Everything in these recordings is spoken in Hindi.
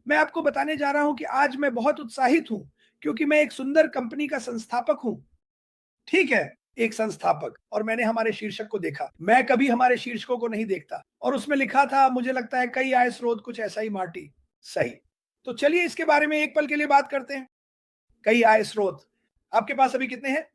मैं आपको बताने जा रहा हूं कि आज मैं बहुत उत्साहित हूं क्योंकि मैं एक सुंदर कंपनी का संस्थापक हूं। ठीक है, एक संस्थापक और मैंने हमारे शीर्षक को देखा। मैं कभी हमारे शीर्षकों को नहीं देखता और उसमें लिखा था मुझे लगता है कई आय स्रोत कुछ ऐसा ही मार्टी। सही। तो चलिए इसके बारे में एक पल के लिए बात करते हैं। कई आय स्रोत। आपके पास अभी कितने हैं?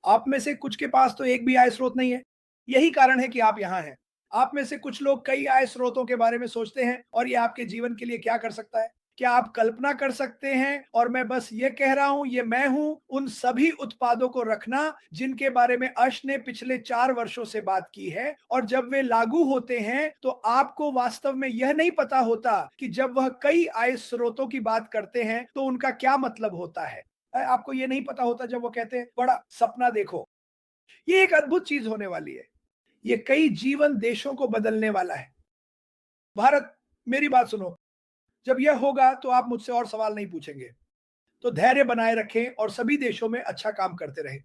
आप में से कुछ के पास तो एक भी आय स्रोत नहीं है। यही कारण है कि आप यहाँ हैं। आप में से कुछ लोग कई आय स्रोतों के बारे में सोचते हैं और ये आपके जीवन के लिए क्या कर सकता है? क्या आप कल्पना कर सकते हैं? और मैं बस ये कह रहा हूं, ये मैं हूं, उन सभी उत्पादों को रखना जिनके बारे में अश ने पिछले 4 वर्षों से बात की है और जब वे लागू होते हैं तो आपको वास्तव में यह नहीं पता होता कि जब वह कई आय स्रोतों की बात करते हैं तो उनका क्या मतलब होता है। आपको ये नहीं पता होता जब वो कहते हैं बड़ा सपना देखो। ये एक अद्भुत चीज होने वाली है। ये कई जीवन देशों को बदलने वाला है। भारत, मेरी बात सुनो, जब यह होगा तो आप मुझसे और सवाल नहीं पूछेंगे। तो धैर्य बनाए रखें और सभी देशों में अच्छा काम करते रहें।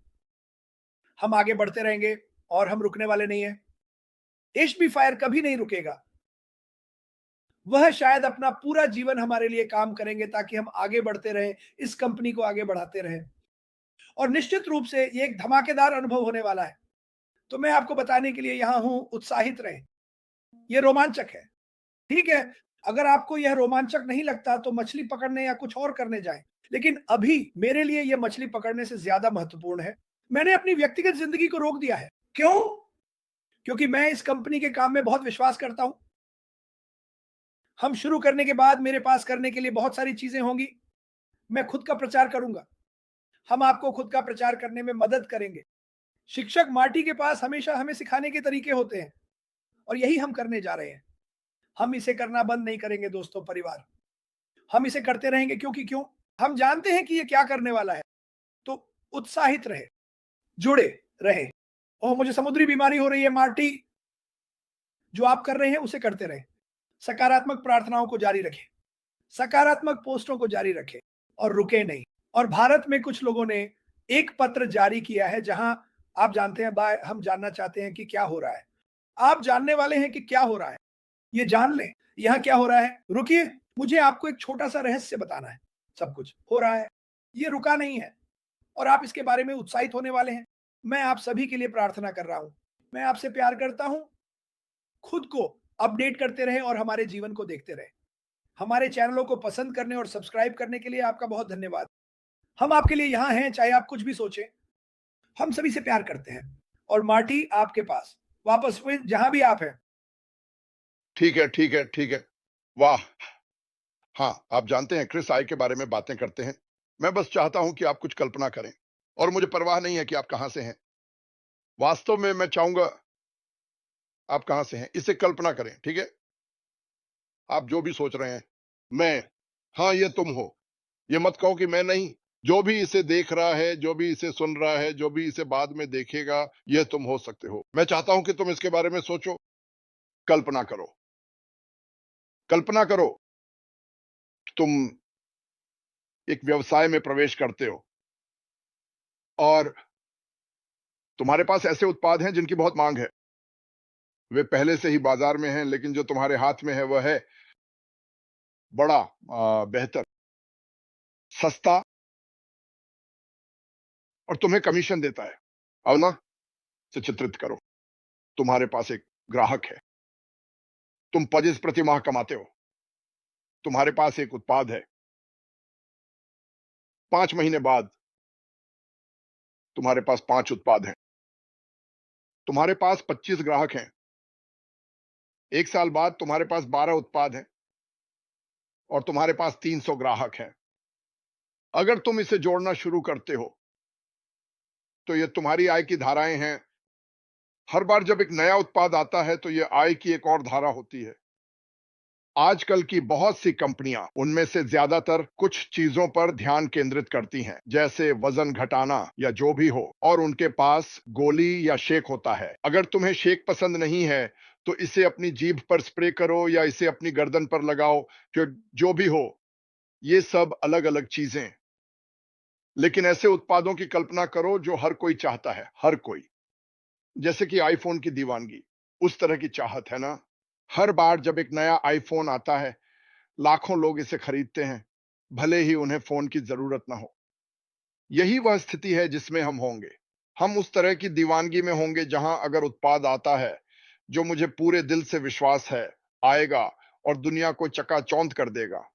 हम आगे बढ़ते रहेंगे और हम रुकने वाले नहीं हैं। एचबी फायर कभी नहीं रुकेगा। वह शायद अपना पूरा जीवन हमारे लिए काम करेंगे ताकि हम आगे बढ़ते रहें, इस कंपनी को आगे बढ़ाते रहें। और निश्चित रूप से ये एक धमाकेदार अनुभव होने वाला है। तो मैं आपको बताने के लिए यहां हूं, उत्साहित रहें। ये रोमांचक है। ठीक है, अगर आपको यह रोमांचक नहीं लगता तो मछली पकड़ने या कुछ और करने जाएं। लेकिन अभी मेरे लिए यह मछली पकड़ने से ज्यादा महत्वपूर्ण है। मैंने अपनी व्यक्तिगत जिंदगी को रोक दिया है। क्यों? क्योंकि मैं इस कंपनी के काम में बहुत विश्वास करता हूं। हम शुरू करने के बाद मेरे पास करने के लिए बहुत सारी चीजें होंगी। मैं खुद का प्रचार करूंगा। हम आपको खुद का प्रचार करने में मदद करेंगे। शिक्षक मार्टी के पास हमेशा हमें सिखाने के तरीके होते हैं और यही हम करने जा रहे हैं। हम इसे करना बंद नहीं करेंगे दोस्तों, परिवार। हम इसे करते रहेंगे क्योंकि क्यों? हम जानते हैं कि ये क्या करने वाला है। तो उत्साहित रहे, जुड़े रहे। और मुझे समुद्री बीमारी हो रही है मार्टी। जो आप कर रहे हैं उसे करते रहें। सकारात्मक प्रार्थनाओं को जारी रखें। सकारात्मक पोस्टों को जारी रखें और रुके नहीं। और भारत में कुछ लोगों ने एक पत्र जारी किया है जहां आप जानते हैं बाय हम जानना चाहते हैं कि क्या हो रहा है। आप जानने वाले हैं कि क्या हो रहा है। ये जान लें, यहाँ क्या हो रहा है। रुकिए, मुझे आपको एक छोटा-सा रहस्य बताना है। सब कुछ हो रहा है, ये रुका नहीं है और आप इसके बारे में उत्साहित होने वाले हैं। मैं आप सभी के लिए प्रार्थना कर रहा हूँ। मैं आपसे प्यार करता हूँ। खुद को अपडेट करते रहें और हमारे जीवन को देखते रहें। हमारे चैनलों को पसंद करने और सब्सक्राइब करने के लिए आपका बहुत धन्यवाद। हम आपके लिए यहाँ हैं, चाहे आप कुछ भी सोचें। हम सभी से प्यार करते हैं और मार्टी आपके पास वापस में जहाँ भी आप हैं। ठीक है, ठीक है, ठीक है। वाह! हाँ, आप जानते हैं क्रिस आय के बारे में बातें करते हैं। मैं बस चाहता हूँ कि आप कुछ कल्पना करें और मुझे परवाह नहीं है कि आप कहाँ से हैं। वास्तव में मैं चाहूँगा आप कहाँ से हैं, इसे कल्पना करें, ठीक है? आप जो भी सोच रहे हैं, मैं हाँ, ये तुम हो। ये मत कहो कि मैं नहीं। जो भी इसे देख रहा है, जो भी इसे सुन रहा है, जो भी इसे बाद में देखेगा, ये तुम हो सकते हो। मैं चाहता हूँ कि तुम इसके बारे में सोचो, कल्पना करो। कल्पना करो, तुम एक व्यवसाय में प्रवेश करते हो और तुम्हारे पास ऐसे उत्पाद हैं जिनकी बहुत मांग है। वे पहले से ही बाजार में हैं, लेकिन जो तुम्हारे हाथ में है वह है बड़ा बेहतर, सस्ता और तुम्हें कमीशन देता है। अब ना से चित्रित करो, तुम्हारे पास एक ग्राहक है, तुम 25 प्रति माह कमाते हो, तुम्हारे पास एक उत्पाद है, 5 महीने बाद तुम्हारे पास 5 उत्पाद हैं, तुम्हारे पास 25 ग्राहक हैं, 1 साल बाद तुम्हारे पास 12 उत्पाद हैं और तुम्हारे पास 300 ग्राहक हैं। अगर तुम इसे जोड़ना शुरू करते हो, तो ये तुम्हारी आय की धाराएं हैं। हर बार जब एक नया उत्पाद आता है, तो ये आय की एक और धारा होती है। आजकल की बहुत सी कंपनियां, उनमें से ज्यादातर कुछ चीजों पर ध्यान केंद्रित करती हैं, जैसे वजन घटाना या जो भी हो, और उनके पास गोली या शेक होता है। अगर तुम्हें शेक पसंद नहीं है, तो इसे अपनी जीभ पर स्प्रे करो या इसे अपनी गर्दन पर लगाओ, फिर जो भी हो, ये सब अलग-अलग चीजें। लेकिन ऐसे उत्पादों की कल्पना करो जो हर कोई चाहता है, हर कोई। जैसे कि आईफोन की दीवानगी, उस तरह की चाहत है ना? हर बार जब एक नया आईफोन आता है, लाखों लोग इसे खरीदते हैं, भले ही उन्हें फोन की जरूरत ना हो। यही वह स्थिति है जिसमें हम होंगे। हम उस तरह की दीवानगी में होंगे जहां अगर उत्पाद आता है जो मुझे पूरे दिल से विश्वास है आएगा और दुनिया को चकाचौंध कर देगा,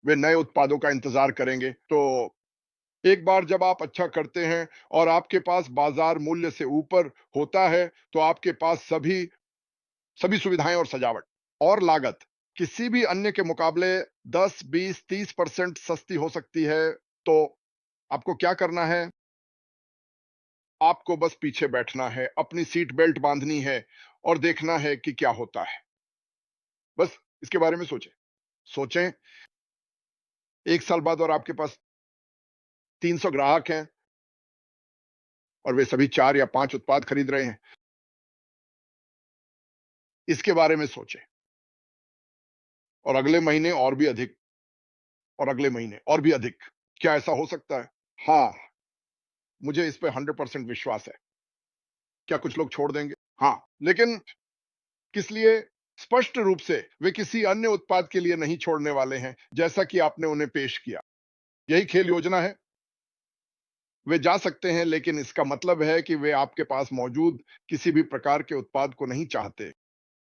वे नए उत्पादों का इंतजार करेंगे। तो एक बार जब आप अच्छा करते हैं और आपके पास बाजार मूल्य से ऊपर होता है, तो आपके पास सभी सभी सुविधाएं और सजावट और लागत किसी भी अन्य के मुकाबले 10, 20, 30% सस्ती हो सकती है। तो आपको क्या करना है? आपको बस पीछे बैठना है, अपनी सीट बेल्ट बांधनी है और देखना है कि क्या होता है। बस इसके बारे में सोचें। सोचें, 1 साल बाद और आपके पास 300 ग्राहक हैं और वे सभी 4 या 5 उत्पाद खरीद रहे हैं। इसके बारे में सोचें। और अगले महीने और भी अधिक, और अगले महीने और भी अधिक। क्या ऐसा हो सकता है? हाँ, मुझे इस पे 100% विश्वास है। क्या कुछ लोग छोड़ देंगे? हाँ, लेकिन किस लिए? स्पष्ट रूप से वे किसी अन्य उत्पाद के लिए नहीं छोड़ने वाले हैं, जैसा कि आपने उन्हें पेश किया। यही खेल योजना है। वे जा सकते हैं, लेकिन इसका मतलब है कि वे आपके पास मौजूद किसी भी प्रकार के उत्पाद को नहीं चाहते।